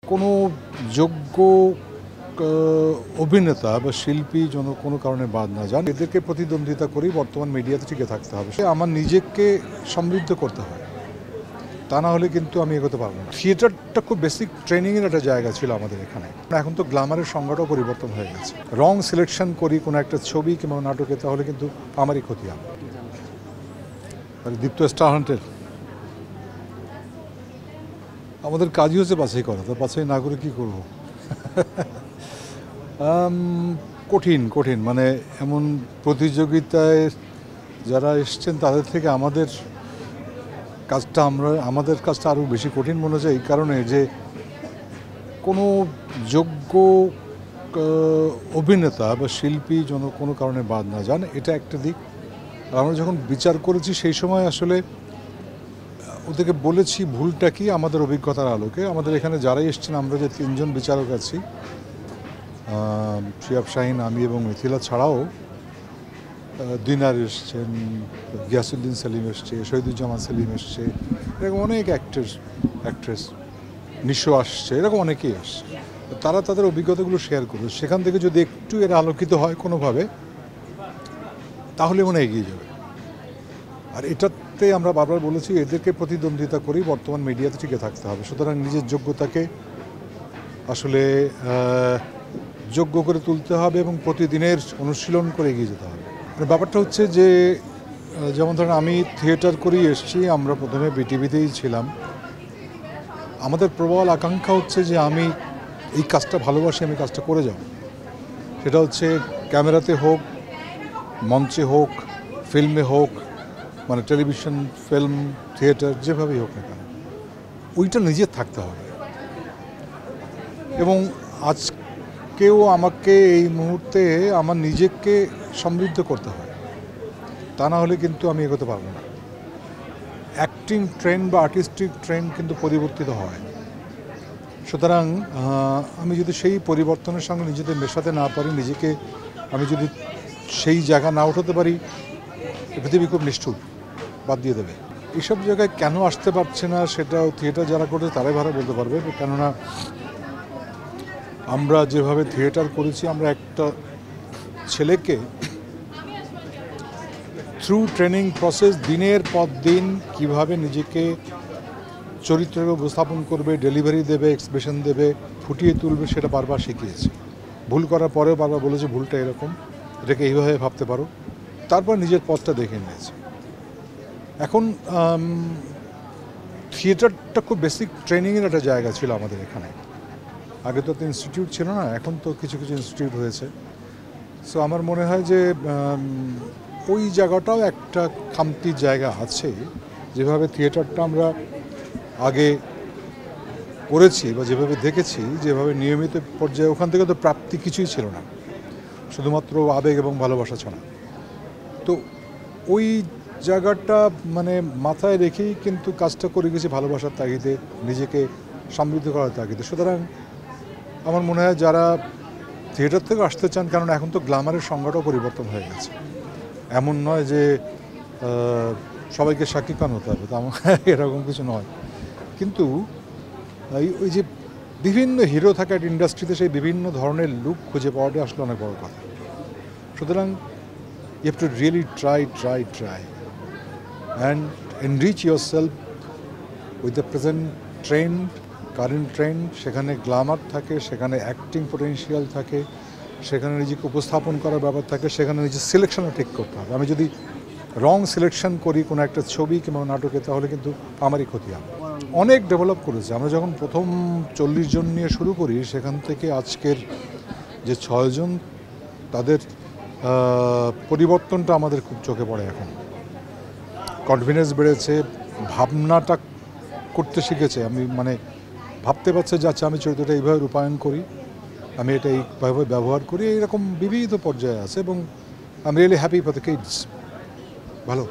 কোনো যোগ্য অভিনেতা বা শিল্পী যেন কোনো কারণে বাদ না যান, এদেরকে প্রতিদ্বন্দ্বিতা করেই বর্তমান মিডিয়াতে টিকে থাকতে হবে। আমার নিজেকে সমৃদ্ধ করতে হয়, তা না হলে কিন্তু আমি এগোতে পারবো না। থিয়েটারটা খুব বেসিক ট্রেনিংয়ের একটা জায়গা ছিল আমাদের এখানে। এখন তো গ্ল্যামারের সংজ্ঞাটাও পরিবর্তন হয়ে গেছে। রং সিলেকশন করি কোনো একটা ছবি কিংবা নাটকে, তাহলে কিন্তু আমারই ক্ষতি হবে। দীপ্ত স্টার হান্টের আমাদের কাজই হচ্ছে বাছাই করা, তো বাছাই না করে কী করবো? কঠিন মানে এমন প্রতিযোগিতায় যারা এসছেন তাদের থেকে আমাদের কাজটা আরও বেশি কঠিন মনে হচ্ছে, এই কারণে যে কোনো যোগ্য অভিনেতা বা শিল্পী যেন কোনো কারণে বাদ না যান, এটা একটা দিক। আর আমরা যখন বিচার করেছি সেই সময় আসলে ওদেরকে বলেছি ভুলটা কি আমাদের অভিজ্ঞতার আলোকে। আমাদের এখানে যারাই এসছেন, আমরা যে তিনজন বিচারক আছি, শিহাব শাহিন, আমি এবং মিথিলা ছাড়াও দিনার এসছেন, গিয়াসুদ্দিন সেলিম এসছে, শহীদুজ্জামান সেলিম এসছে, এরকম অনেক অ্যাক্ট্রেস, নিশো আসছে, এরকম অনেকেই আসছে। তারা তাদের অভিজ্ঞতাগুলো শেয়ার করবে। সেখান থেকে যদি একটু এরা আলোকিত হয় কোনোভাবে, তাহলে মনে এগিয়ে যাবে। আর এটাতে আমরা বারবার বলেছি, এদেরকে প্রতিদ্বন্দ্বিতা করেই বর্তমান মিডিয়াতে টিকে থাকতে হবে। সুতরাং নিজের যোগ্যতাকে আসলে যোগ্য করে তুলতে হবে এবং প্রতিদিনের অনুশীলন করে এগিয়ে যেতে হবে। ব্যাপারটা হচ্ছে যে, যেমন ধরেন আমি থিয়েটার করেই এসেছি, আমরা প্রথমে বিটিভিতেই ছিলাম। আমাদের প্রবল আকাঙ্ক্ষা হচ্ছে যে আমি এই কাজটা ভালোবাসি, আমি কাজটা করে যাব। সেটা হচ্ছে ক্যামেরাতে হোক, মঞ্চে হোক, ফিল্মে হোক, মানে টেলিভিশন, ফিল্ম, থিয়েটার, যেভাবেই হোক না কেন, ওইটা নিজের থাকতে হবে। এবং আজকেও আমাকে এই মুহূর্তে আমার নিজেকে সমৃদ্ধ করতে হয়, তা না হলে কিন্তু আমি এগোতে পারবো না। অ্যাক্টিং ট্রেন্ড বা আর্টিস্টিক ট্রেন্ড কিন্তু পরিবর্তিত হয়। সুতরাং আমি যদি সেই পরিবর্তনের সঙ্গে নিজেদের মেশাতে না পারি, নিজেকে আমি যদি সেই জায়গা না উঠাতে পারি, পৃথিবী খুব নিষ্ঠুর, বাদ দিয়ে দেবে। এইসব জায়গায় কেন আসতে পারছে না, সেটাও থিয়েটার যারা করছে তারাই ভালো বলতে পারবে। কেননা আমরা যেভাবে থিয়েটার করেছি, আমরা একটা ছেলেকে থ্রু ট্রেনিং প্রসেস দিনের পর দিন কীভাবে নিজেকে চরিত্রের উপস্থাপন করবে, ডেলিভারি দেবে, এক্সপ্রেশন দেবে, ফুটিয়ে তুলবে, সেটা বারবার শিখিয়েছে। ভুল করার পরেও বারবার বলেছে ভুলটা এরকম, এটাকে এইভাবে ভাবতে পারো, তারপর নিজের পথটা দেখে নিয়েছে। এখন থিয়েটারটা খুব বেসিক ট্রেনিংয়ের একটা জায়গা ছিল আমাদের এখানে। আগে তো ইনস্টিটিউট ছিল না, এখন তো কিছু ইনস্টিটিউট হয়েছে। সো আমার মনে হয় যে ওই জায়গাটাও একটা খামতির জায়গা আছে। যেভাবে থিয়েটারটা আমরা আগে করেছি বা যেভাবে দেখেছি, যেভাবে নিয়মিত পর্যায়ে, ওখান থেকে তো প্রাপ্তি কিছুই ছিল না, শুধুমাত্র আবেগ এবং ভালোবাসা ছাড়া। তো ওই জায়গাটা মানে মাথায় রেখেই কিন্তু কাজটা করে গেছি, ভালোবাসার তাগিদে, নিজেকে সমৃদ্ধ করার তাগিদে। সুতরাং আমার মনে হয় যারা থিয়েটার থেকে আসতে চান, কারণ এখন তো গ্ল্যামারের সংজ্ঞাটাও পরিবর্তন হয়ে গেছে। এমন নয় যে সবাইকে সাক্ষী খান হতে হবে, তা এরকম কিছু নয়। কিন্তু ওই যে বিভিন্ন হিরো থাকে একটা ইন্ডাস্ট্রিতে, সেই বিভিন্ন ধরনের লুক খুঁজে পাওয়াটা আসলে অনেক বড় কথা। সুতরাং you have to really try and enrich yourself with the present trend, current trend. সেখানে গ্ল্যামার থাকে, সেখানে অ্যাক্টিং পোটেনশিয়াল থাকে, সেখানে নিজেকে উপস্থাপন করার ব্যাপার থাকে, সেখানে নিজের সিলেকশনও ঠিক করতে হবে। আমি যদি রং সিলেকশন করি কোনো একটা ছবি কিংবা নাটকে, তাহলে কিন্তু আমারই ক্ষতি হবে। অনেক ডেভেলপ করেছে। আমরা যখন প্রথম 40 জন নিয়ে শুরু করি, সেখান থেকে আজকের যে 6 জন, তাদের পরিবর্তনটা আমাদের খুব চোখে পড়ে। এখন কনফিডেন্স বেড়েছে, ভাবনাটা করতে শিখেছে। আমি মানে ভাবতে পারছে যে আচ্ছা, আমি চরিত্রটা এইভাবে রূপায়ণ করি, আমি এটা এইভাবে ব্যবহার করি, এরকম বিবিধ পর্যায়ে আছে। এবং I am really happy for the kids. ভালো।